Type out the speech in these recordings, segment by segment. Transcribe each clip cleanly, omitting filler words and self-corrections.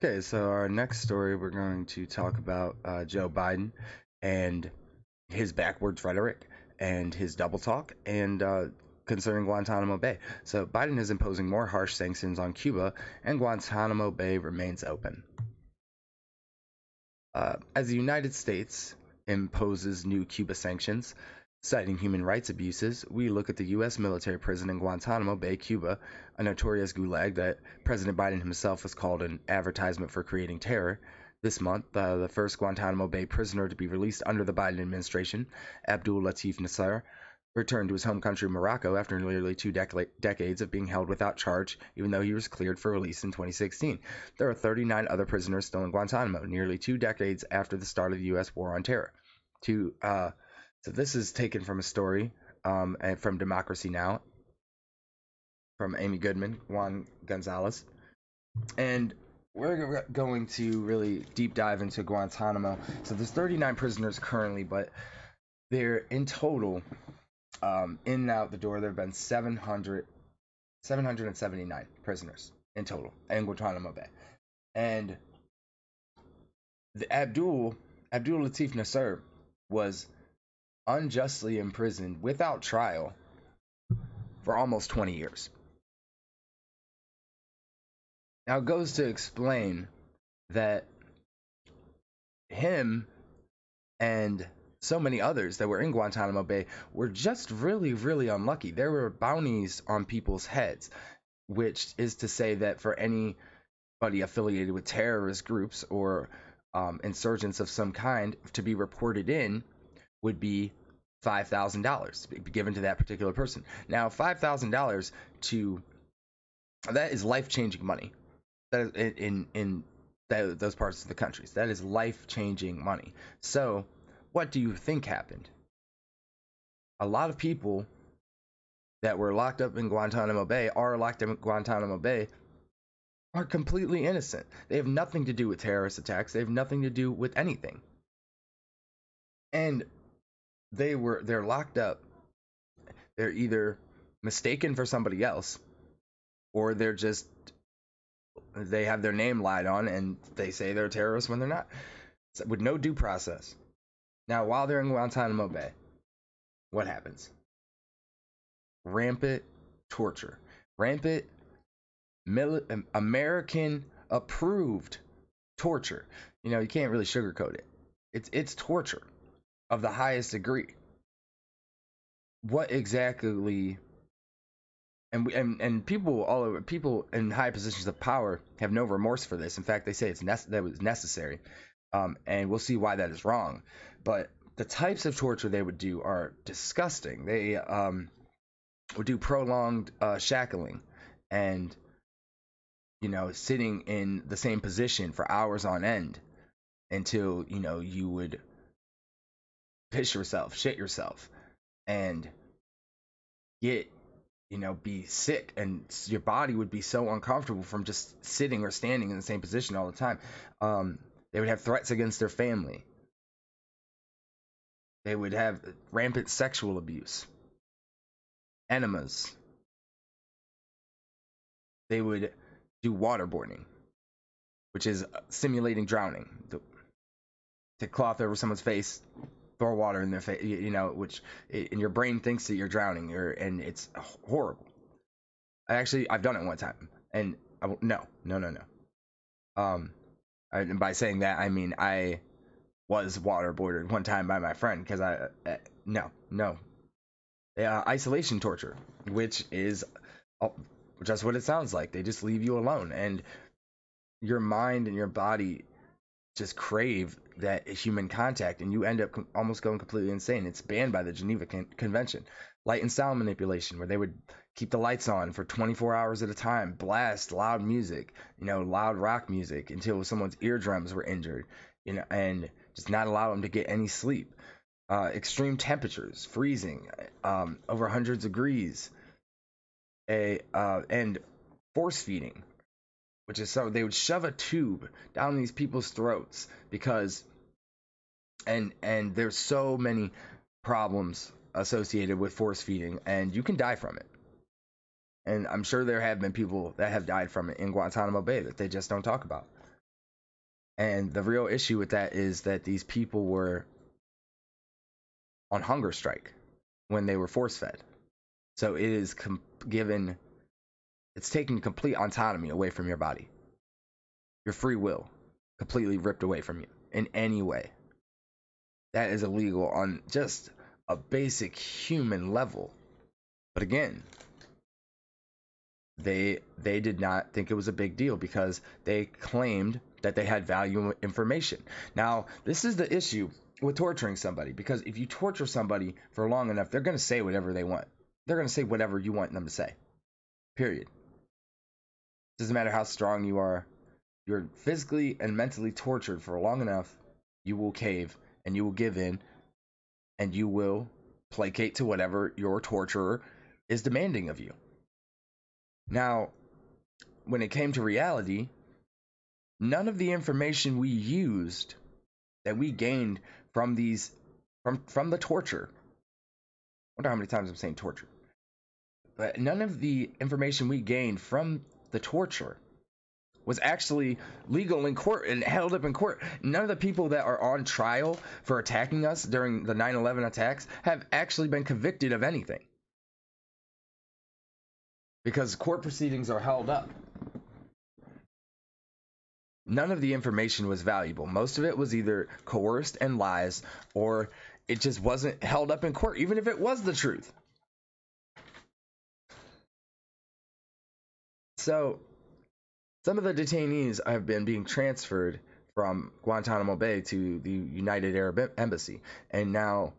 Okay, so our next story, we're going to talk about Joe Biden and his backwards rhetoric and his double talk and concerning Guantanamo Bay. So Biden is imposing more harsh sanctions on Cuba, and Guantanamo Bay remains open. As the United States imposes new Cuba sanctions, citing human rights abuses, we look at the U.S. military prison in Guantanamo Bay, Cuba, a notorious gulag that President Biden himself has called an advertisement for creating terror. This month, the first Guantanamo Bay prisoner to be released under the Biden administration, Abdul Latif Nasser, returned to his home country, Morocco, after nearly two decades of being held without charge, even though he was cleared for release in 2016. There are 39 other prisoners still in Guantanamo, nearly 2 decades after the start of the U.S. war on terror. So this is taken from a story from Democracy Now! From Amy Goodman, Juan Gonzalez. And we're going to really deep dive into Guantanamo. So there's 39 prisoners currently, but they're in total, in and out the door, there have been 779 prisoners in total in Guantanamo Bay. And the Abdul Latif Nasser was unjustly imprisoned without trial for almost 20 years. Now it goes to explain that him and so many others that were in Guantanamo Bay were just really, really unlucky. There were bounties on people's heads, which is to say that for anybody affiliated with terrorist groups or insurgents of some kind to be reported in would be $5,000 given to that particular person. Now, $5,000 to that is life-changing money. That is in those parts of the countries. That is life-changing money. So, what do you think happened? A lot of people that were locked up in Guantanamo Bay are completely innocent. They have nothing to do with terrorist attacks. They have nothing to do with anything. And they're locked up. They're either mistaken for somebody else, or they have their name lied on and they say they're terrorists when they're not, with no due process. Now, while they're in Guantanamo Bay, what happens? Rampant torture, rampant American approved torture. You can't really sugarcoat it. It's torture of the highest degree. What exactly? And people all over, people in high positions of power have no remorse for this. In fact, they say that was necessary, and we'll see why that is wrong. But the types of torture they would do are disgusting. They would do prolonged shackling, and sitting in the same position for hours on end until you would piss yourself, shit yourself, and get be sick, and your body would be so uncomfortable from just sitting or standing in the same position all the time. They would have threats against their family. They would have rampant sexual abuse, enemas. They would do waterboarding, which is simulating drowning. Take cloth over someone's face, throw water in their face, which and your brain thinks that you're drowning, and it's horrible. I've done it one time, and no. And by saying that, I mean I was waterboarded one time by my friend because no, isolation torture, which is just what it sounds like. They just leave you alone, and your mind and your body just crave that human contact, and you end up almost going completely insane. It's banned by the Geneva Convention. Light and sound manipulation, where they would keep the lights on for 24 hours at a time, blast loud music, loud rock music until someone's eardrums were injured, and just not allow them to get any sleep. Extreme temperatures, freezing, over hundreds of degrees, and force feeding, which is so they would shove a tube down these people's throats because and there's so many problems associated with force feeding, and you can die from it. And I'm sure there have been people that have died from it in Guantanamo Bay that they just don't talk about. And the real issue with that is that these people were on hunger strike when they were force fed. So it is it's taking complete autonomy away from your body. Your free will completely ripped away from you in any way. That is illegal on just a basic human level. But again, they did not think it was a big deal because they claimed that they had valuable information. Now, this is the issue with torturing somebody, because if you torture somebody for long enough, they're going to say whatever they want. They're going to say whatever you want them to say. Period. Doesn't matter how strong you are. You're physically and mentally tortured for long enough, you will cave and you will give in and you will placate to whatever your torturer is demanding of you. Now, when it came to reality, none of the information we used that we gained from from the torture. I wonder how many times I'm saying torture. But none of the information we gained from the torture was actually legal in court and held up in court. None of the people that are on trial for attacking us during the 9/11 attacks have actually been convicted of anything, because court proceedings are held up. None of the information was valuable. Most of it was either coerced and lies, or it just wasn't held up in court, even if it was the truth. So some of the detainees have been being transferred from Guantanamo Bay to the United Arab Embassy, and now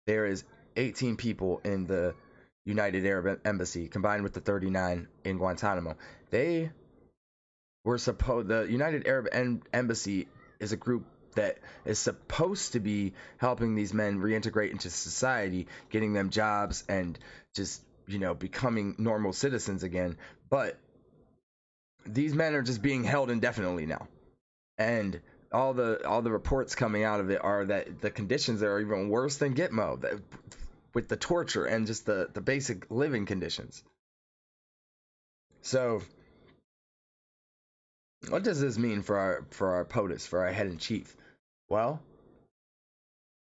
there is 18 people in the United Arab Embassy combined with the 39 in Guantanamo. The United Arab Embassy is a group that is supposed to be helping these men reintegrate into society, getting them jobs and just, becoming normal citizens again. But these men are just being held indefinitely now. And all the reports coming out of it are that the conditions are even worse than Gitmo, with the torture and just the basic living conditions. So what does this mean for our POTUS, for our head in chief? Well,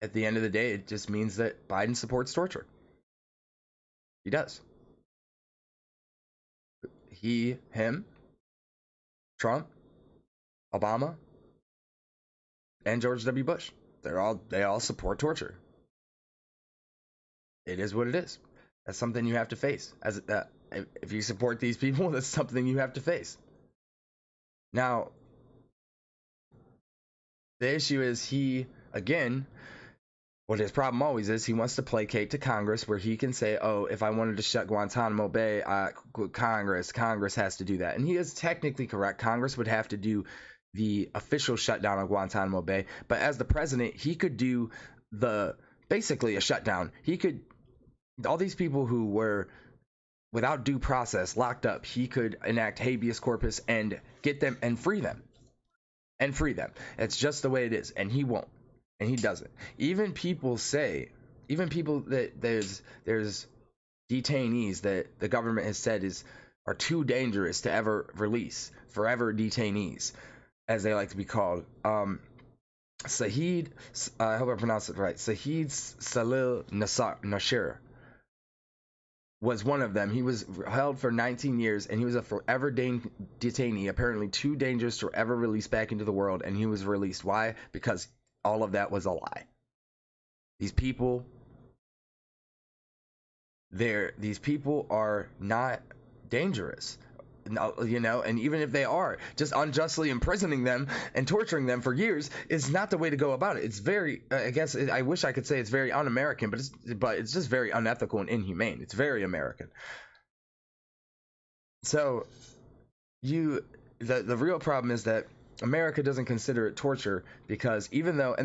at the end of the day, it just means that Biden supports torture. He does. Him, Trump, Obama, and George W. Bush. They all support torture. It is what it is. That's something you have to face. If you support these people, that's something you have to face. Now, the issue is what his problem always is, he wants to placate to Congress, where he can say, oh, if I wanted to shut Guantanamo Bay, Congress has to do that. And he is technically correct. Congress would have to do the official shutdown of Guantanamo Bay. But as the president, he could do basically a shutdown. All these people who were without due process locked up, he could enact habeas corpus and get them and free them. It's just the way it is. And he won't. And he doesn't. Even people that there's detainees that the government has said are too dangerous to ever release, forever detainees, as they like to be called. Saeed, I hope I pronounced it right. Saeed Salil Nasir was one of them. He was held for 19 years, and he was a forever detainee, apparently too dangerous to ever release back into the world, and he was released. Why? Because all of that was a lie. These people are not dangerous. And even if they are, just unjustly imprisoning them and torturing them for years is not the way to go about it. It's very, I wish I could say it's very un-American, but it's just very unethical and inhumane. It's very American. So the real problem is that America doesn't consider it torture, because even though,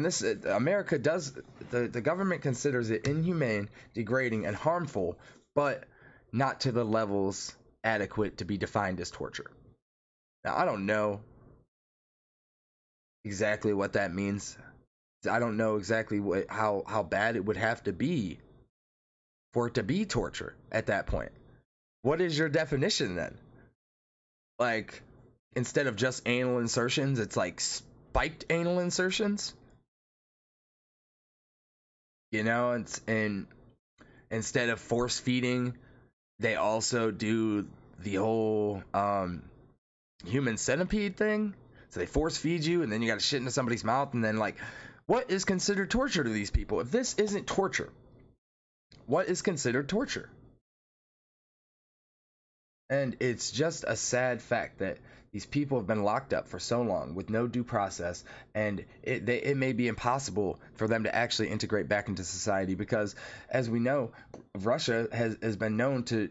America does, the government considers it inhumane, degrading, and harmful, but not to the levels adequate to be defined as torture. Now, I don't know exactly what that means. I don't know exactly how bad it would have to be for it to be torture at that point. What is your definition then? Like, instead of just anal insertions, it's like spiked anal insertions, you know, and instead of force feeding, they also do the whole human centipede thing. So they force feed you, and then you got to shit into somebody's mouth, and then like, what is considered torture to these people? If this isn't torture, what is considered torture? And it's just a sad fact that these people have been locked up for so long with no due process, and it may be impossible for them to actually integrate back into society because, as we know, Russia has been known to,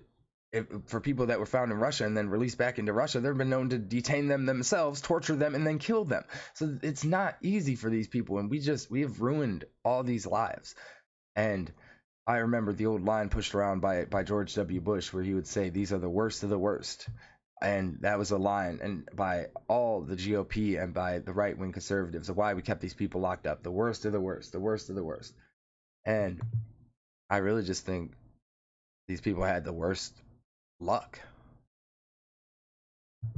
for people that were found in Russia and then released back into Russia, they've been known to detain them themselves, torture them, and then kill them. So it's not easy for these people, and we have ruined all these lives. And I remember the old line pushed around by George W. Bush where he would say, "These are the worst of the worst." And that was a line and by all the GOP and by the right wing conservatives of why we kept these people locked up. The worst of the worst, the worst of the worst. And I really just think these people had the worst luck.